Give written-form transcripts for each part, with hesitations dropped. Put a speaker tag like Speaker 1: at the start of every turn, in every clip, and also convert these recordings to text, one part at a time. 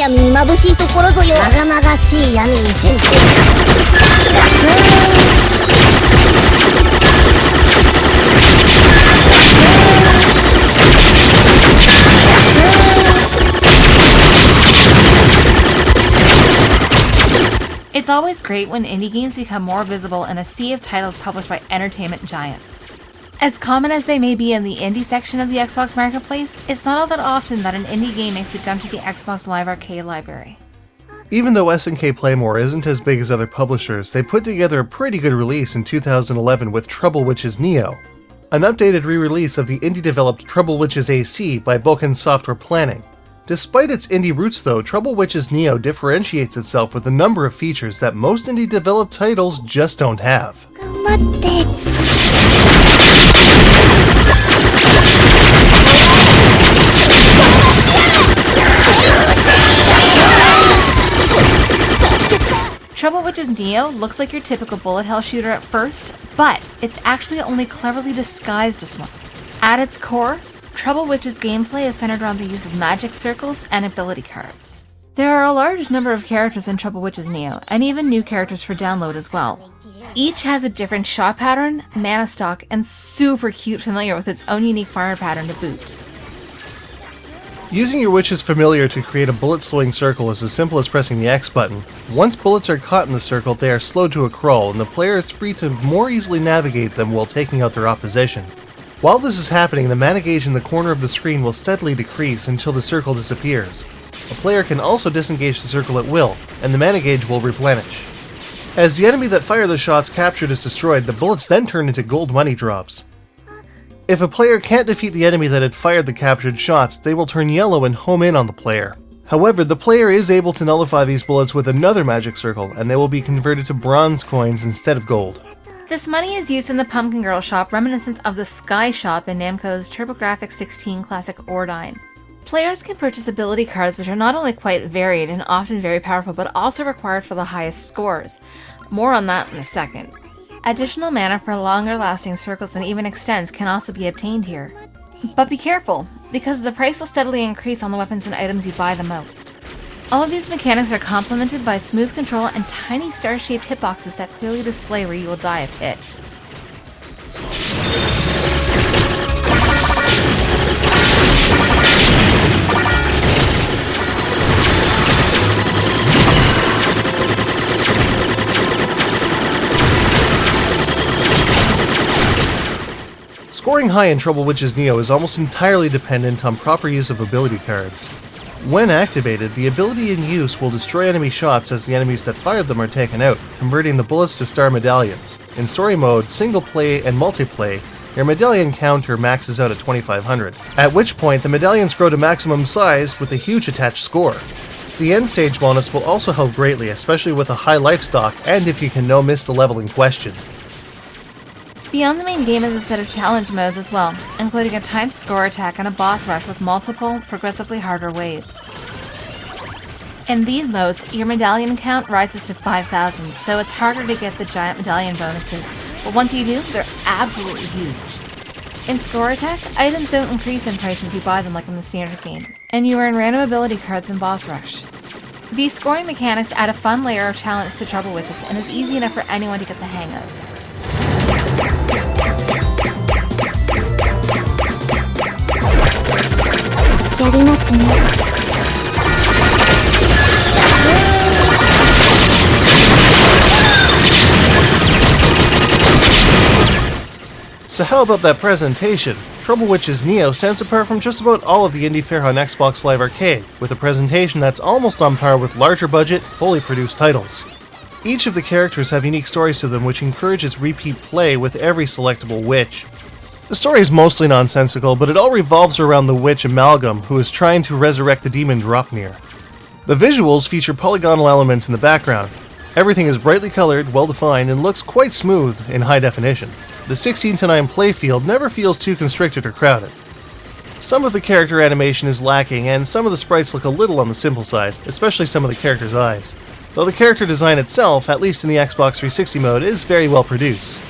Speaker 1: 闇に眩しいところぞよ。
Speaker 2: まがまがしい闇に潜伏。
Speaker 3: It's always great when indie games become more visible in a sea of titles published by entertainment giants. As common as they may be in the indie section of the Xbox Marketplace, it's not all that often that an indie game makes a jump to the Xbox Live Arcade library.
Speaker 4: Even though SNK Playmore isn't as big as other publishers, they put together a pretty good release in 2011 with Trouble Witches Neo, an updated re-release of the indie-developed Trouble Witches AC by Boken Software Planning. Despite its indie roots though, Trouble Witches Neo differentiates itself with a number of features that most indie-developed titles just don't have.
Speaker 1: 頑張って。
Speaker 3: Trouble Witches Neo looks like your typical bullet hell shooter at first, but it's actually only cleverly disguised as one. At its core, Trouble Witches gameplay is centered around the use of magic circles and ability cards. There are a large number of characters in Trouble Witches Neo, and even new characters for download as well. Each has a different shot pattern, mana stock, and super cute familiar with its own unique fire pattern to boot.
Speaker 4: Using your Witch's familiar to create a bullet-slowing circle is as simple as pressing the X button. Once bullets are caught in the circle, they are slowed to a crawl, and the player is free to more easily navigate them while taking out their opposition. While this is happening, the mana gauge in the corner of the screen will steadily decrease until the circle disappears. A player can also disengage the circle at will, and the mana gauge will replenish. As the enemy that fired the shots captured is destroyed, the bullets then turn into gold money drops. If a player can't defeat the enemy that had fired the captured shots, they will turn yellow and home in on the player. However, the player is able to nullify these bullets with another magic circle, and they will be converted to bronze coins instead of gold.
Speaker 3: This money is used in the Pumpkin Girl shop, reminiscent of the Sky shop in Namco's TurboGrafx 16 classic Ordyne. Players can purchase ability cards which are not only quite varied and often very powerful, but also required for the highest scores. More on that in a second. Additional mana for longer lasting circles and even extends can also be obtained here. But be careful, because the price will steadily increase on the weapons and items you buy the most. All of these mechanics are complemented by smooth control and tiny star-shaped hitboxes that clearly display where you will die if hit.
Speaker 4: Scoring high in Trouble Witches Neo is almost entirely dependent on proper use of ability cards. When activated, the ability in use will destroy enemy shots as the enemies that fired them are taken out, converting the bullets to star medallions. In story mode, single play, and multiplay, your medallion counter maxes out at 2500, at which point the medallions grow to maximum size with a huge attached score. The end stage bonus will also help greatly, especially with a high life stock and if you can no-miss the level in question.
Speaker 3: Beyond the main game is a set of challenge modes as well, including a timed score attack and a boss rush with multiple, progressively harder waves. In these modes, your medallion count rises to 5,000, so it's harder to get the giant medallion bonuses, but once you do, they're absolutely huge. In score attack, items don't increase in price as you buy them like in the standard game, and you earn random ability cards in boss rush. These scoring mechanics add a fun layer of challenge to Trouble Witches and is easy enough for anyone to get the hang of.
Speaker 4: So how about that presentation? Trouble Witches Neo stands apart from just about all of the indie fare on Xbox Live Arcade, with a presentation that's almost on par with larger budget, fully produced titles. Each of the characters have unique stories to them which encourages repeat play with every selectable witch. The story is mostly nonsensical, but it all revolves around the witch Amalgam, who is trying to resurrect the demon Dropnir. The visuals feature polygonal elements in the background. Everything is brightly colored, well-defined, and looks quite smooth in high definition. The 16:9 playfield never feels too constricted or crowded. Some of the character animation is lacking, and some of the sprites look a little on the simple side, especially some of the characters' eyes. Though the character design itself, at least in the Xbox 360 mode, is very well produced.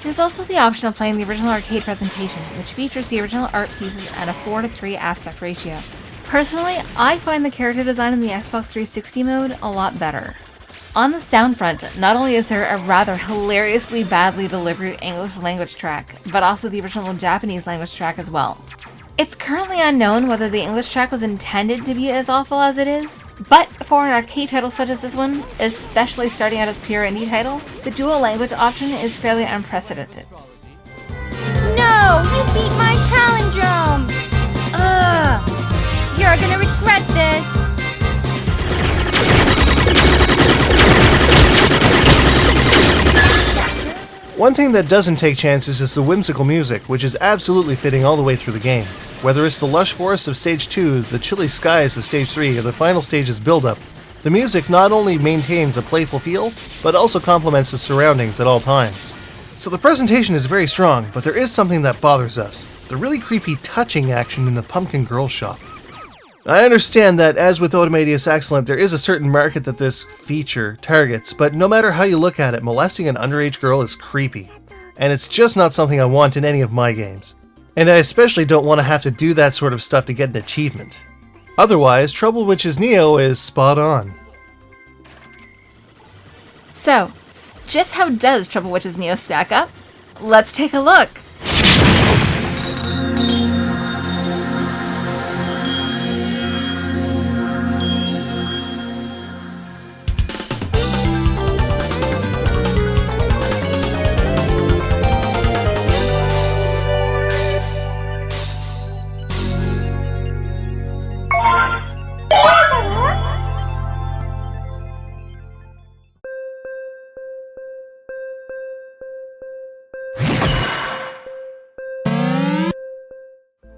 Speaker 3: There's also the option of playing the original arcade presentation, which features the original art pieces at a 4:3 aspect ratio. Personally, I find the character design in the Xbox 360 mode a lot better. On the sound front, not only is there a rather hilariously badly delivered English language track, but also the original Japanese language track as well. It's currently unknown whether the English track was intended to be as awful as it is, but for an arcade title such as this one, especially starting out as pure indie title, the dual language option is fairly unprecedented.
Speaker 1: No, you beat my palindrome. Ugh. You're gonna regret this.
Speaker 4: One thing that doesn't take chances is the whimsical music, which is absolutely fitting all the way through the game. Whether it's the lush forests of Stage 2, the chilly skies of Stage 3, or the final stage's build-up, the music not only maintains a playful feel, but also complements the surroundings at all times. So the presentation is very strong, but there is something that bothers us: the really creepy touching action in the Pumpkin Girl shop. I understand that, as with Automatus Excellent, there is a certain market that this feature targets, but no matter how you look at it, molesting an underage girl is creepy. And it's just not something I want in any of my games. And I especially don't want to have to do that sort of stuff to get an achievement. Otherwise, Trouble Witch's Neo is spot on.
Speaker 3: So, just how does Trouble Witch's Neo stack up? Let's take a look!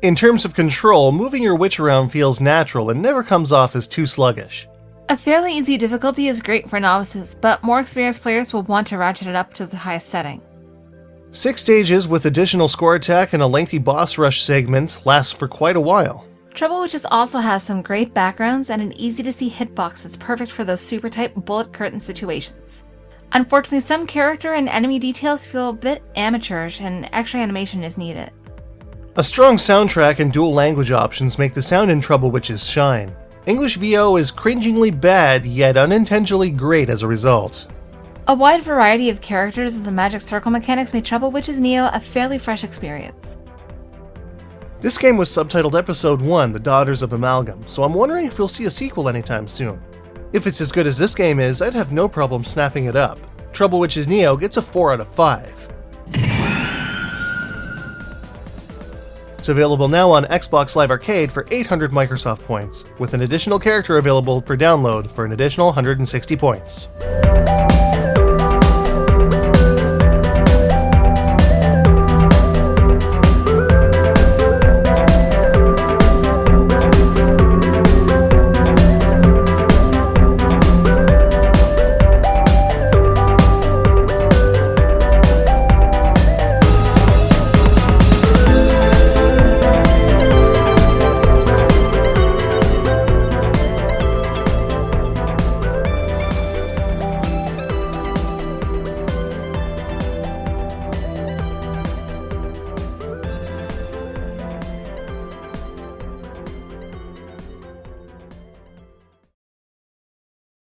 Speaker 4: In terms of control, moving your witch around feels natural and never comes off as too sluggish.
Speaker 3: A fairly easy difficulty is great for novices, but more experienced players will want to ratchet it up to the highest setting.
Speaker 4: 6 stages with additional score attack and a lengthy boss rush segment lasts for quite a while.
Speaker 3: Trouble Witches also has some great backgrounds and an easy-to-see hitbox that's perfect for those super tight bullet curtain situations. Unfortunately, some character and enemy details feel a bit amateurish and extra animation is needed.
Speaker 4: A strong soundtrack and dual language options make the sound in Trouble Witches shine. English VO is cringingly bad, yet unintentionally great as a result.
Speaker 3: A wide variety of characters and the magic circle mechanics made Trouble Witches Neo a fairly fresh experience.
Speaker 4: This game was subtitled Episode 1, The Daughters of Amalgam, so I'm wondering if we'll see a sequel anytime soon. If it's as good as this game is, I'd have no problem snapping it up. Trouble Witches Neo gets a 4 out of 5. It's available now on Xbox Live Arcade for 800 Microsoft points, with an additional character available for download for an additional 160 points.